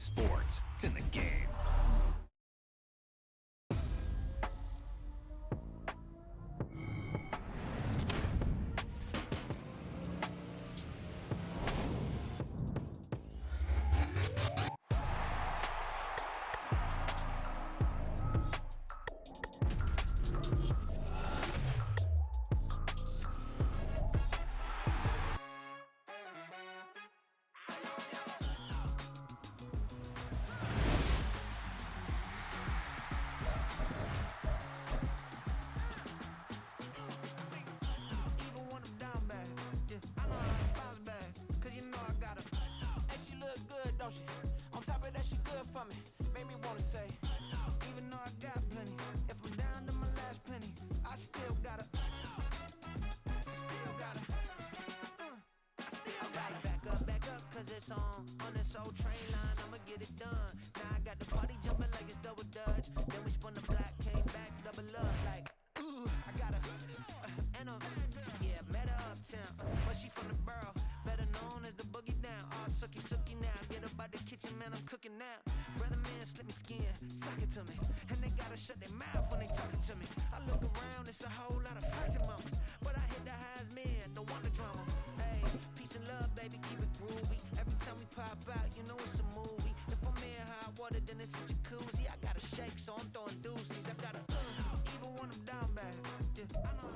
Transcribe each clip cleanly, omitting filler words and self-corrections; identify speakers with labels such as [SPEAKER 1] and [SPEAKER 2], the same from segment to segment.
[SPEAKER 1] Sports. It's in the game.
[SPEAKER 2] On top of that, she good for me. Made me wanna say, even though I got plenty, if I'm down to my last penny, I still gotta back up, cause it's on this old train line, I'ma get it done. Now I got the party jumping like it's double dutch. Then we spun the block, came back, double up, like, ooh, I got her, yeah, met her uptown, but she from the borough, better known as the boogie down, all sucky now, get up out the kitchen, man, I'm cooking now, brother man, slip me skin, suck it to me, and they gotta shut their mouth when they talking to me, I look around, it's a whole lot of flashing moments, but I hit the highs, man, don't want the drama, hey, peace and love, baby, keep it groovy, every time we pop out, you know it's a movie, if I'm in hot water, then it's a jacuzzi, I gotta shake, so I'm throwing deuces, I gotta, even when I'm down bad,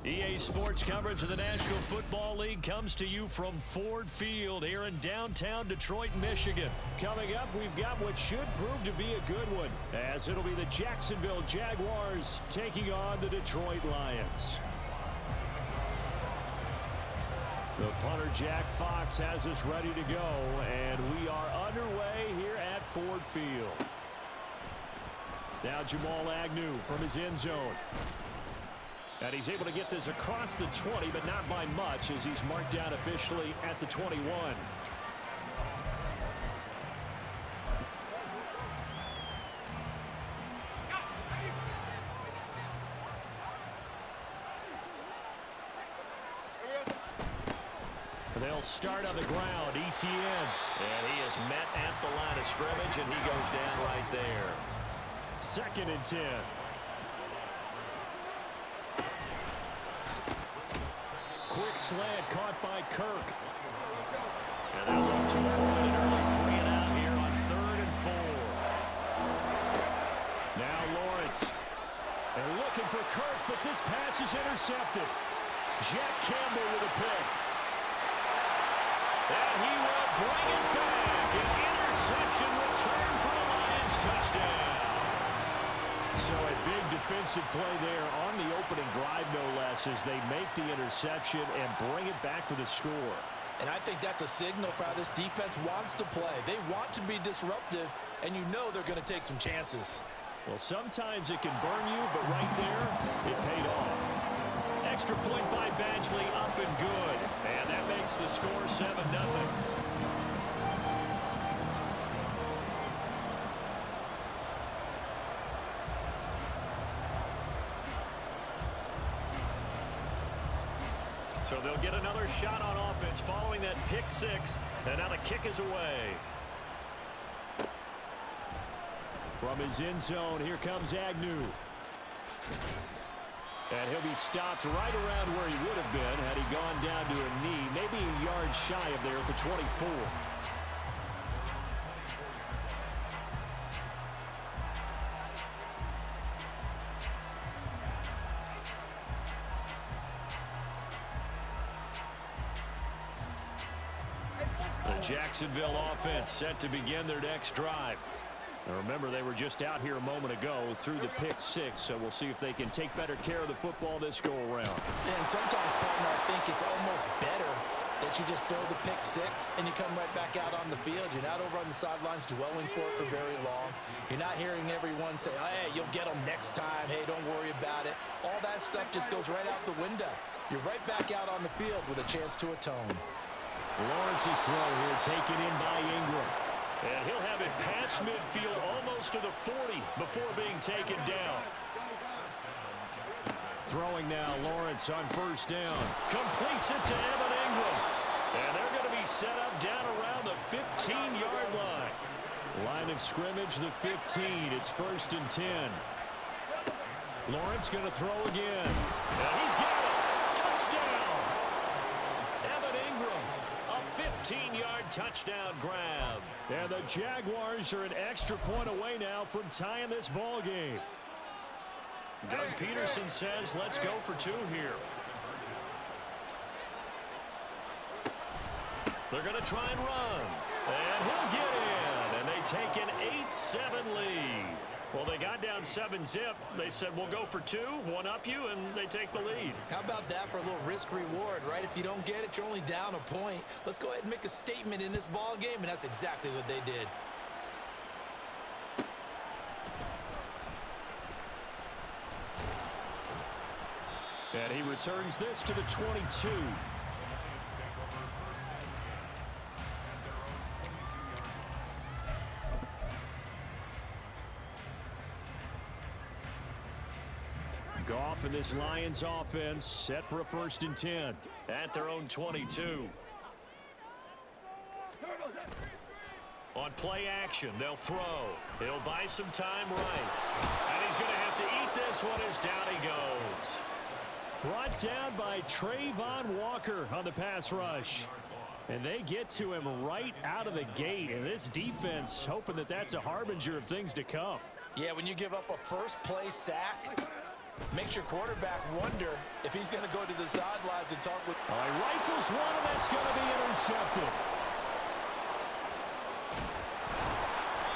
[SPEAKER 3] EA Sports coverage of the National Football League comes to you from Ford Field here in downtown Detroit, Michigan. Coming up, we've got what should prove to be a good one, as it'll be the Jacksonville Jaguars taking on the Detroit Lions. The punter, Jack Fox, has us ready to go, and we are underway here at Ford Field. Now Jamal Agnew from his end zone. And he's able to get this across the 20, but not by much, as he's marked down officially at the 21. They'll start on the ground. Etienne. And he is met at the line of scrimmage, and he goes down right there. 2nd and 10. Quick slant caught by Kirk. And that one to avoid an early 3 and out here on 3rd and 4. Now Lawrence. They're looking for Kirk, but this pass is intercepted. Jack Campbell with a pick. And he will bring it back. An interception return for a Lions touchdown. So a big defensive play there on the opening drive, no less, as they make the interception and bring it back for the score.
[SPEAKER 4] And I think that's a signal for how this defense wants to play. They want to be disruptive, and you know they're going to take some chances.
[SPEAKER 3] Well, sometimes it can burn you, but right there, it paid off. Extra point by Badgley, up and good. And that makes the score 7-0. So they'll get another shot on offense following that pick six. And now the kick is away. From his end zone, here comes Agnew. And he'll be stopped right around where he would have been had he gone down to a knee, maybe a yard shy of there at the 24. The Jacksonville offense set to begin their next drive. Now remember, they were just out here a moment ago through the pick six, so we'll see if they can take better care of the football this go-around.
[SPEAKER 4] Yeah, and sometimes, partner, I think it's almost better that you just throw the pick six and you come right back out on the field. You're not over on the sidelines dwelling for it for very long. You're not hearing everyone say, hey, you'll get them next time. Hey, don't worry about it. All that stuff just goes right out the window. You're right back out on the field with a chance to atone.
[SPEAKER 3] Lawrence's throw here taken in by Ingram. And he'll have it past midfield almost to the 40 before being taken down. Throwing now, Lawrence on first down. Completes it to Evan Ingram. And they're going to be set up down around the 15-yard line. Line of scrimmage, the 15. It's 1st and 10. Lawrence going to throw again. And he's got it. Touchdown. Evan Ingram, a 15-yard touchdown grab. And the Jaguars are an extra point away now from tying this ball game. Doug Peterson says, let's go for 2 here. They're going to try and run. And he'll get in. And they take an 8-7 lead. Well, they got down 7-zip. They said, we'll go for 2, one up you, and they take the lead.
[SPEAKER 4] How about that for a little risk-reward, right? If you don't get it, you're only down a point. Let's go ahead and make a statement in this ball game, and that's exactly what they did.
[SPEAKER 3] And he returns this to the 22. Goff and this Lions offense set for a 1st and 10 at their own 22. On play action, they'll throw. He'll buy some time right. And he's going to have to eat this one as down he goes. Brought down by Trayvon Walker on the pass rush. And they get to him right out of the gate. And this defense hoping that that's a harbinger of things to come.
[SPEAKER 4] Yeah, when you give up a first-play sack, makes your quarterback wonder if he's going to go to the sidelines and talk with.
[SPEAKER 3] All right, rifles one, and that's going to be intercepted.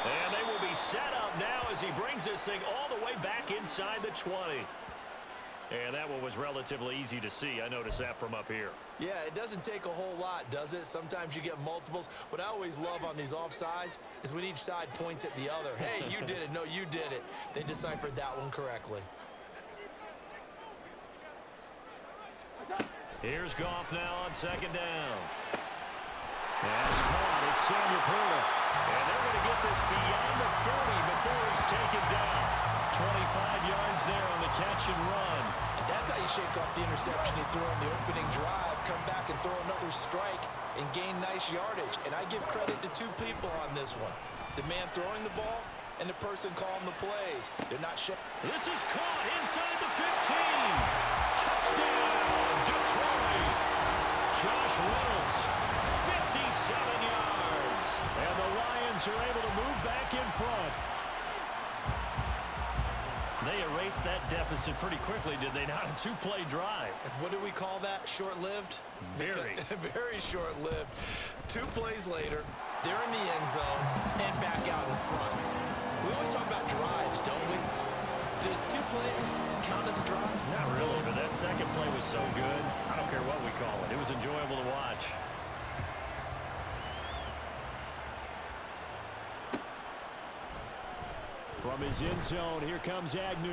[SPEAKER 3] And they will be set up now as he brings this thing all the way back inside the 20. And that one was relatively easy to see. I noticed that from up here.
[SPEAKER 4] Yeah, it doesn't take a whole lot, does it? Sometimes you get multiples. What I always love on these offsides is when each side points at the other. Hey, you did it. No, you did it. They deciphered that one correctly.
[SPEAKER 3] Here's Goff now on 2nd down. That's caught. It's Samuel Porter. And they're going to get this beyond the 40 before he's taken down. 25 yards there on the catch and run.
[SPEAKER 4] And that's how you shake off the interception you threw on the opening drive, come back and throw another strike and gain nice yardage. And I give credit to 2 people on this one. The man throwing the ball and the person calling the plays. They're not sure.
[SPEAKER 3] This is caught inside the 15. Touchdown, Detroit. Josh Reynolds, 57 yards. And the Lions are able to move back in front. They erased that deficit pretty quickly, did they not? A 2-play drive.
[SPEAKER 4] What do we call that? Short-lived?
[SPEAKER 3] Very.
[SPEAKER 4] Very short-lived. 2 plays later, they're in the end zone and back out in front. We always talk about drives, don't we? Does 2 plays count as a drive?
[SPEAKER 3] Not really, but that second play was so good. I don't care what we call it. It was enjoyable to watch. From his end zone, here comes Agnew.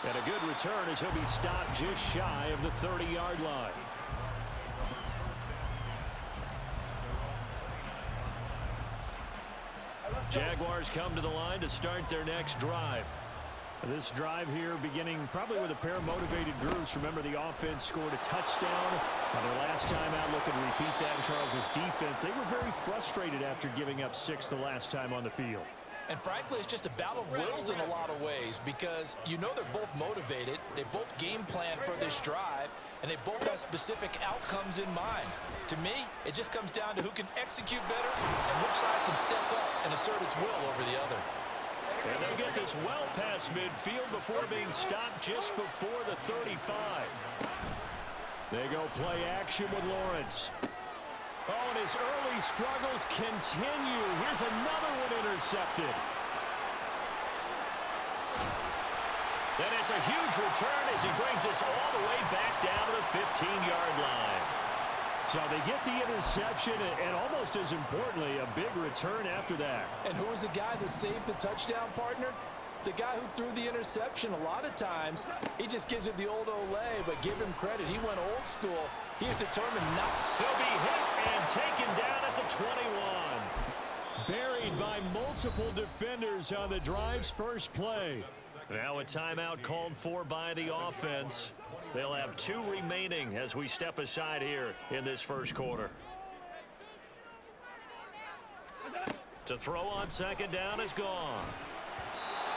[SPEAKER 3] And a good return as he'll be stopped just shy of the 30-yard line. Jaguars come to the line to start their next drive. This drive here beginning probably with a pair of motivated groups. Remember, the offense scored a touchdown on their last time out. Looking to repeat that in Charles's defense. They were very frustrated after giving up 6 the last time on the field.
[SPEAKER 4] And frankly, it's just a battle of wills in a lot of ways because you know they're both motivated. They both game plan for this drive, and they both have specific outcomes in mind. To me, it just comes down to who can execute better and which side can step up and assert its will over the other.
[SPEAKER 3] And they'll get this well past midfield before being stopped just before the 35. They go play action with Lawrence. Oh, and his early struggles continue. Here's another one intercepted. Then it's a huge return as he brings us all the way back down to the 15-yard line. So they get the interception, and almost as importantly, a big return after that.
[SPEAKER 4] And who was the guy that saved the touchdown, partner? The guy who threw the interception. A lot of times, he just gives it the old Olay, but give him credit. He went old school. He was determined not.
[SPEAKER 3] He'll be hit and taken down at the 21. Buried by multiple defenders on the drive's first play. Now a timeout called for by the offense. They'll have 2 remaining as we step aside here in this first quarter. To throw on second down is gone.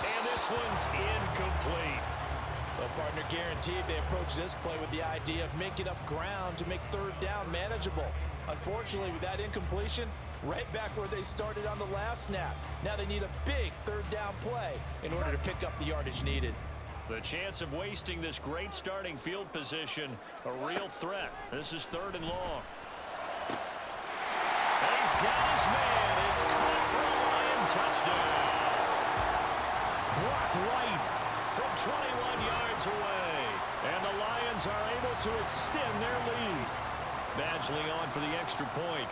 [SPEAKER 3] And this one's incomplete.
[SPEAKER 4] Well, partner, guaranteed they approach this play with the idea of making up ground to make third down manageable. Unfortunately, with that incompletion, right back where they started on the last snap. Now they need a big third down play in order to pick up the yardage needed.
[SPEAKER 3] The chance of wasting this great starting field position, a real threat. This is 3rd and long. And he's got his man. It's caught for a Lion touchdown. Blocked right from 21 yards away. And the Lions are able to extend their lead. Badgley on for the extra point.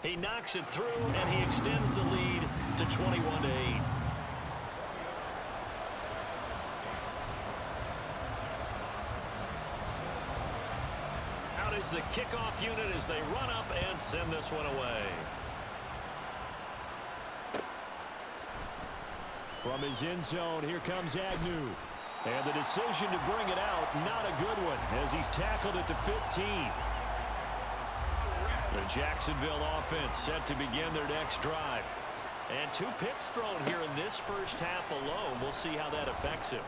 [SPEAKER 3] He knocks it through, and he extends the lead to 21-8. Out is the kickoff unit as they run up and send this one away. From his end zone, here comes Agnew. And the decision to bring it out, not a good one, as he's tackled at the 15. The Jacksonville offense set to begin their next drive. And 2 picks thrown here in this first half alone. We'll see how that affects him.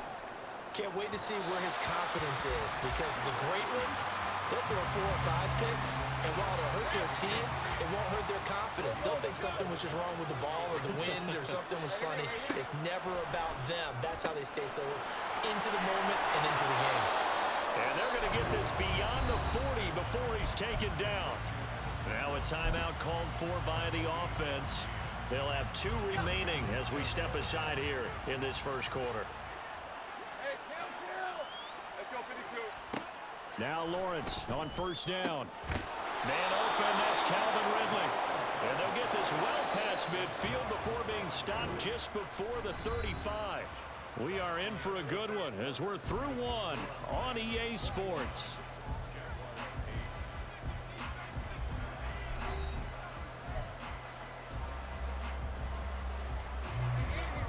[SPEAKER 4] Can't wait to see where his confidence is, because the great ones, they'll throw 4 or 5 picks, and while it'll hurt their team, it won't hurt their confidence. They'll think something was just wrong with the ball or the wind or something was funny. It's never about them. That's how they stay so into the moment and into the game.
[SPEAKER 3] And they're going to get this beyond the 40 before he's taken down. Now a timeout called for by the offense. They'll have 2 remaining as we step aside here in this first quarter. Now Lawrence on first down. Man open, that's Calvin Ridley. And they'll get this well past midfield before being stopped just before the 35. We are in for a good one as we're through 1 on EA Sports.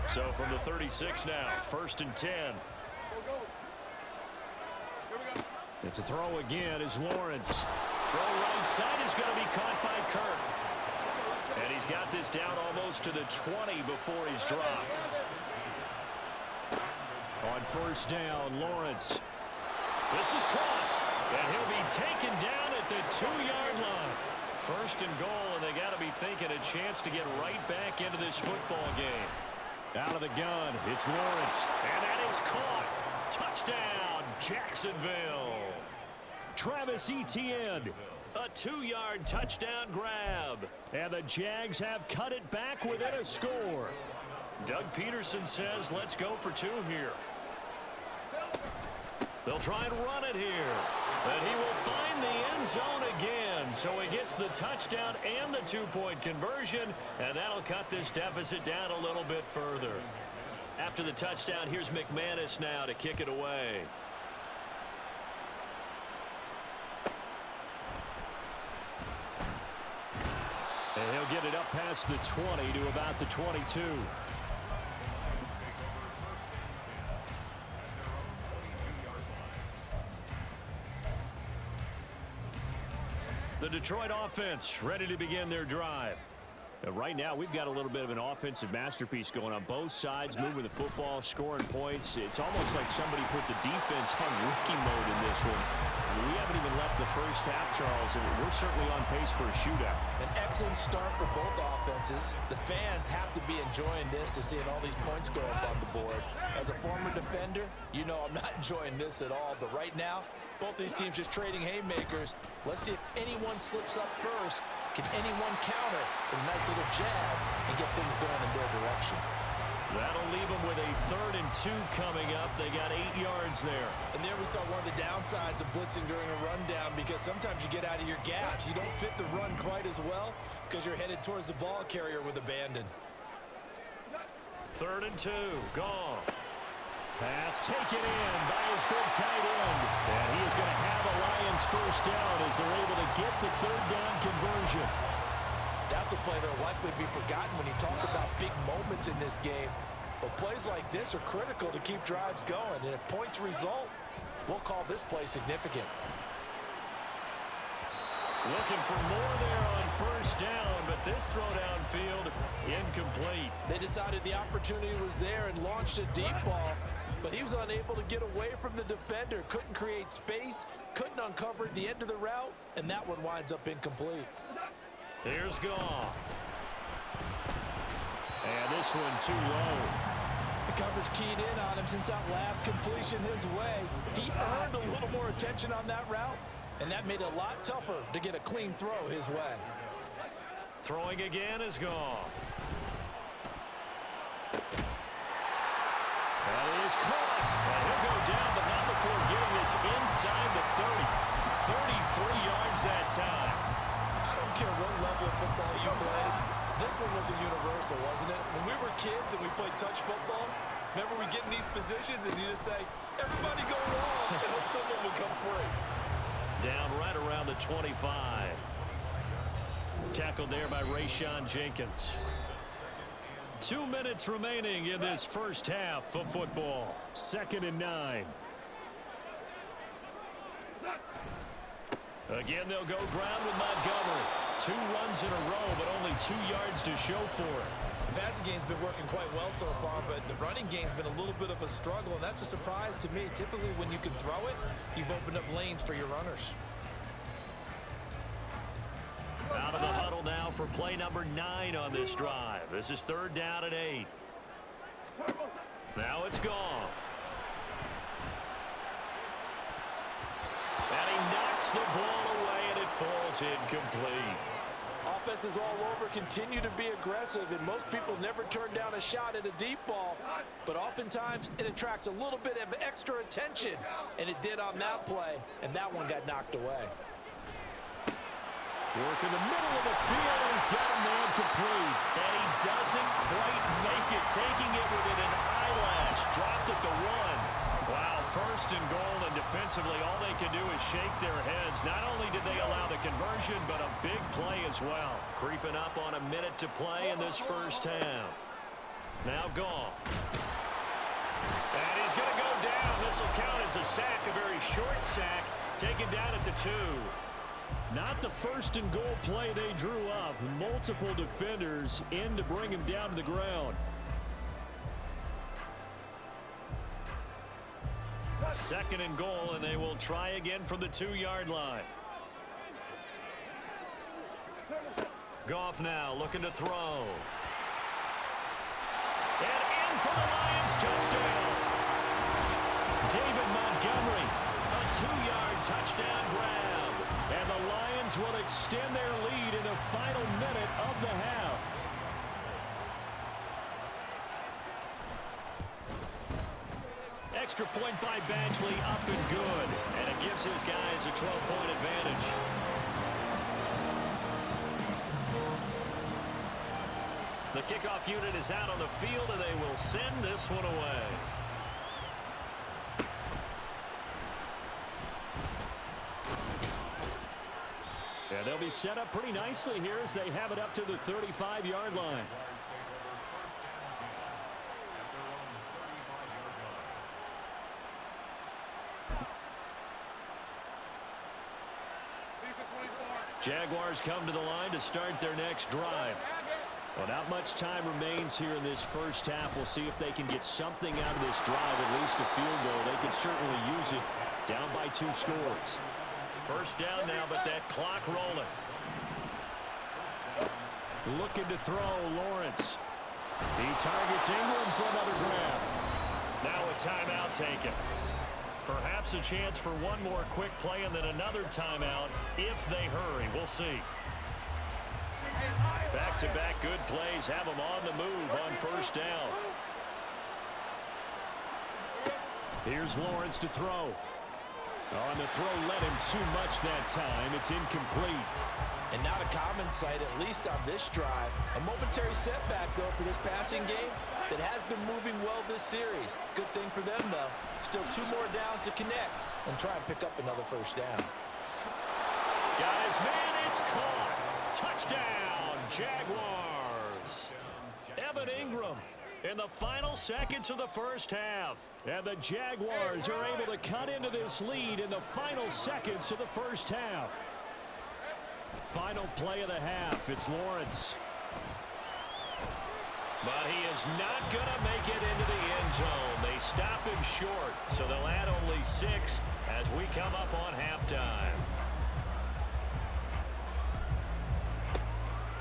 [SPEAKER 3] So from the 36 now, 1st and 10. And to throw again is Lawrence. Throw right side is going to be caught by Kirk. And he's got this down almost to the 20 before he's dropped. On first down, Lawrence. This is caught. And he'll be taken down at the 2-yard line. 1st and goal, and they got to be thinking a chance to get right back into this football game. Out of the gun, it's Lawrence, and that is caught. Touchdown, Jacksonville. Travis Etienne, a 2-yard touchdown grab. And the Jags have cut it back within a score. Doug Peterson says, let's go for 2 here. They'll try and run it here. And he will find the end zone again. So he gets the touchdown and the 2-point conversion. And that'll cut this deficit down a little bit further. After the touchdown, here's McManus now to kick it away. And he'll get it up past the 20 to about the 22. The Detroit offense ready to begin their drive. Right now, we've got a little bit of an offensive masterpiece going on both sides, moving the football, scoring points. It's almost like somebody put the defense on rookie mode in this one. We haven't even left the first half, Charles, and we're certainly on pace for a shootout.
[SPEAKER 4] An excellent start for both offenses. The fans have to be enjoying this to seeing all these points go up on the board. As a former defender, you know I'm not enjoying this at all, but right now, both these teams just trading haymakers. Let's see if anyone slips up first. Can anyone counter with a nice little jab and get things going in their direction?
[SPEAKER 3] That'll leave them with a 3rd and 2 coming up. They got 8 yards there.
[SPEAKER 4] And there we saw one of the downsides of blitzing during a rundown, because sometimes you get out of your gaps. You don't fit the run quite as well because you're headed towards the ball carrier with abandon.
[SPEAKER 3] 3rd and 2, Goff. Pass taken in by his big tight end. And he is going to have a Lions first down as they're able to get the 3rd down conversion.
[SPEAKER 4] That's a play that will likely be forgotten when you talk about big moments in this game. But plays like this are critical to keep drives going. And if points result, we'll call this play significant.
[SPEAKER 3] Looking for more there on first down, but this throw downfield incomplete.
[SPEAKER 4] They decided the opportunity was there and launched a deep ball, but he was unable to get away from the defender. Couldn't create space, couldn't uncover the end of the route, and that one winds up incomplete.
[SPEAKER 3] Here's Goff. And this one too low.
[SPEAKER 4] The coverage keyed in on him since that last completion his way. He earned a little more attention on that route, and that made it a lot tougher to get a clean throw his way.
[SPEAKER 3] Throwing again is Goff. That is caught. And he'll go down, but not before getting this inside the 30. 33 yards that time.
[SPEAKER 5] I don't care what level of football you play. This one was a universal, wasn't it? When we were kids and we played touch football, remember we get in these positions and you just say, everybody go long, and hope someone would come free.
[SPEAKER 3] Down right around the 25. Tackled there by Rayshon Jenkins. 2 minutes remaining in this first half of football. 2nd and 9. Again, they'll go ground with Montgomery. 2 runs in a row, but only 2 yards to show for it.
[SPEAKER 5] The passing game's been working quite well so far, but the running game's been a little bit of a struggle, and that's a surprise to me. Typically, when you can throw it, you've opened up lanes for your runners.
[SPEAKER 3] Out of the huddle now for play number 9 on this drive. This is 3rd down and 8. Now it's Goff. And he knocks the ball away, and it falls incomplete.
[SPEAKER 4] Offenses all over continue to be aggressive, and most people never turn down a shot at a deep ball, but oftentimes it attracts a little bit of extra attention, and it did on that play, and that one got knocked away.
[SPEAKER 3] Work in the middle of the field, and he's got a man complete. And he doesn't quite make it, taking it within an eyelash. Dropped at the 1. Wow, 1st and goal, and defensively all they can do is shake their heads. Not only did they allow the conversion, but a big play as well. Creeping up on a minute to play in this first half. Now Goff. And he's going to go down. This will count as a sack, a very short sack. Taken down at the 2. Not the 1st and goal play they drew up. Multiple defenders in to bring him down to the ground. 2nd and goal, and they will try again from the 2-yard line. Goff now looking to throw. And in for the Lions, touchdown. David Montgomery, a 2-yard touchdown grab. And the Lions will extend their lead in the final minute of the half. Extra point by Badgley, up and good. And it gives his guys a 12-point advantage. The kickoff unit is out on the field, and they will send this one away. And they'll be set up pretty nicely here as they have it up to the 35-yard line. Jaguars come to the line to start their next drive. Well, not much time remains here in this first half. We'll see if they can get something out of this drive, at least a field goal. They can certainly use it. Down by 2 scores. First down now, but that clock rolling. Looking to throw, Lawrence. He targets Ingram for another grab. Now a timeout taken. Perhaps a chance for one more quick play and then another timeout if they hurry. We'll see. Back-to-back good plays have them on the move on first down. Here's Lawrence to throw. On the throw, led him too much that time. It's incomplete.
[SPEAKER 4] And not a common sight, at least on this drive. A momentary setback, though, for this passing game that has been moving well this series. Good thing for them, though. Still 2 more downs to connect and try and pick up another first down.
[SPEAKER 3] Got his man. It's caught. Touchdown, Jaguars. Evan Ingram in the final seconds of the first half. And the Jaguars are able to cut into this lead in the final seconds of the first half. Final play of the half. It's Lawrence. But he is not going to make it into the end zone. They stop him short, so they'll add only 6 as we come up on halftime.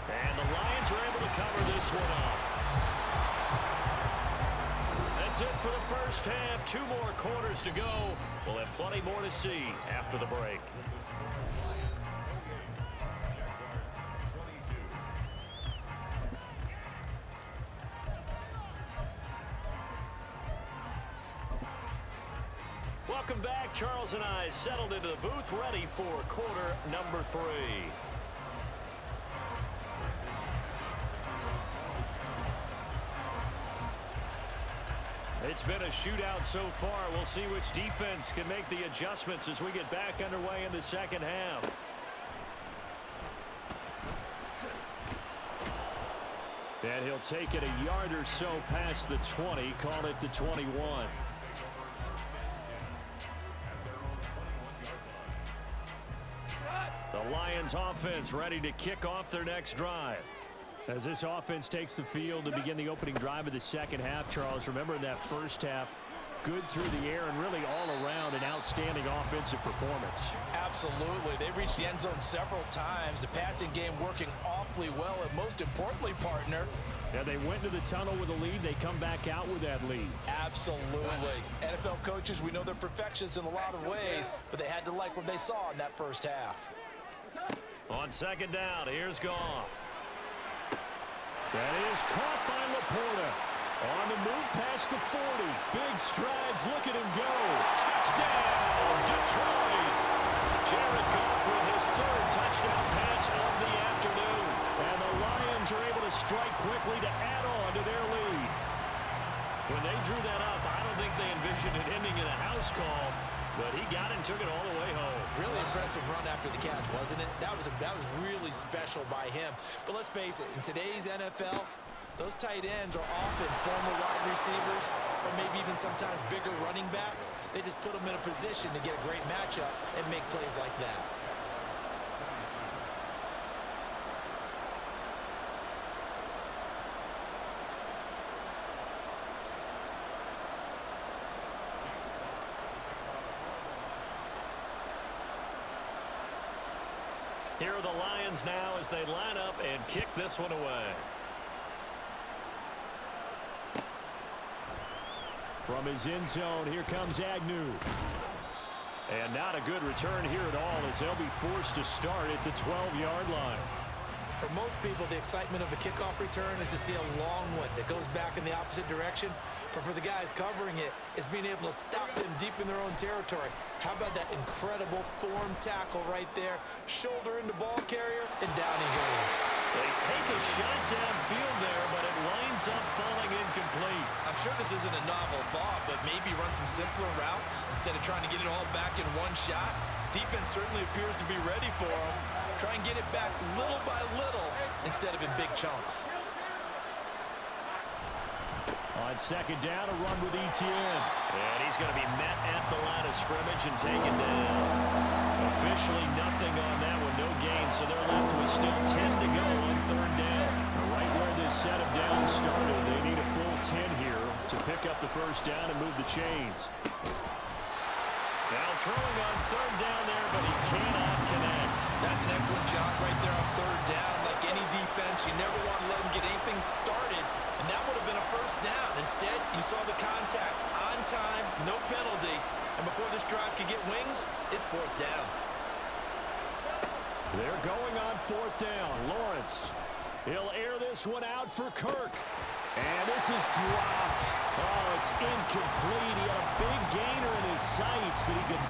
[SPEAKER 3] And the Lions are able to cover this one up. That's it for the first half. 2 more quarters to go. We'll have plenty more to see after the break. Welcome back. Charles and I settled into the booth, ready for quarter number 3. It's been a shootout so far. We'll see which defense can make the adjustments as we get back underway in the second half. And he'll take it a yard or so past the 20, call it the 21. The Lions offense ready to kick off their next drive. As this offense takes the field to begin the opening drive of the second half, Charles, remember in that first half, good through the air and really all around an outstanding offensive performance.
[SPEAKER 4] Absolutely. They reached the end zone several times. The passing game working awfully well, and most importantly, partner,
[SPEAKER 3] yeah, they went to the tunnel with a lead. They come back out with that lead.
[SPEAKER 4] Absolutely. NFL coaches, we know they're perfectionists in a lot of ways, but they had to like what they saw in that first half.
[SPEAKER 3] On second down, here's Goff. That is caught by Laporta. On the move past the 40. Big strides. Look at him go. Touchdown, Detroit. Jared Goff with his 3rd touchdown pass of the afternoon. And the Lions are able to strike quickly to add on to their lead. When they drew that up, I don't think they envisioned it ending in a house call, but he got it and took it all the way home.
[SPEAKER 4] Really impressive run after the catch, wasn't it? That was really special by him. But let's face it, in today's NFL, those tight ends are often former wide receivers or maybe even sometimes bigger running backs. They just put them in a position to get a great matchup and make plays like that.
[SPEAKER 3] Here are the Lions now as they line up and kick this one away. From his end zone, here comes Agnew. And not a good return here at all as they'll be forced to start at the 12-yard line.
[SPEAKER 4] For most people, the excitement of a kickoff return is to see a long one that goes back in the opposite direction. But for the guys covering it, is being able to stop them deep in their own territory. How about that incredible form tackle right there? Shoulder into ball carrier, and down he goes.
[SPEAKER 3] They take a shot downfield there, but it winds up falling incomplete.
[SPEAKER 5] I'm sure this isn't a novel thought, but maybe run some simpler routes instead of trying to get it all back in one shot. Defense certainly appears to be ready for him. Try and get it back little by little instead of in big chunks.
[SPEAKER 3] On second down, a run with Etienne. And he's going to be met at the line of scrimmage and taken down. Officially nothing on that one, no gain, so they're left with still 10 to go on 3rd down. Right where this set of downs started, they need a full 10 here to pick up the first down and move the chains. Now throwing on 3rd down there, but he cannot connect.
[SPEAKER 5] That's an excellent job right there on 3rd down. Like any defense, you never want to let them get anything started, and that would have been a first down. Instead, you saw the contact on time, no penalty, and before this drive could get wings, it's 4th down.
[SPEAKER 3] They're going on 4th down. Lawrence. He'll air this one out for Kirk. And this is dropped. Oh, it's incomplete. He had a big gainer in his sights, but he could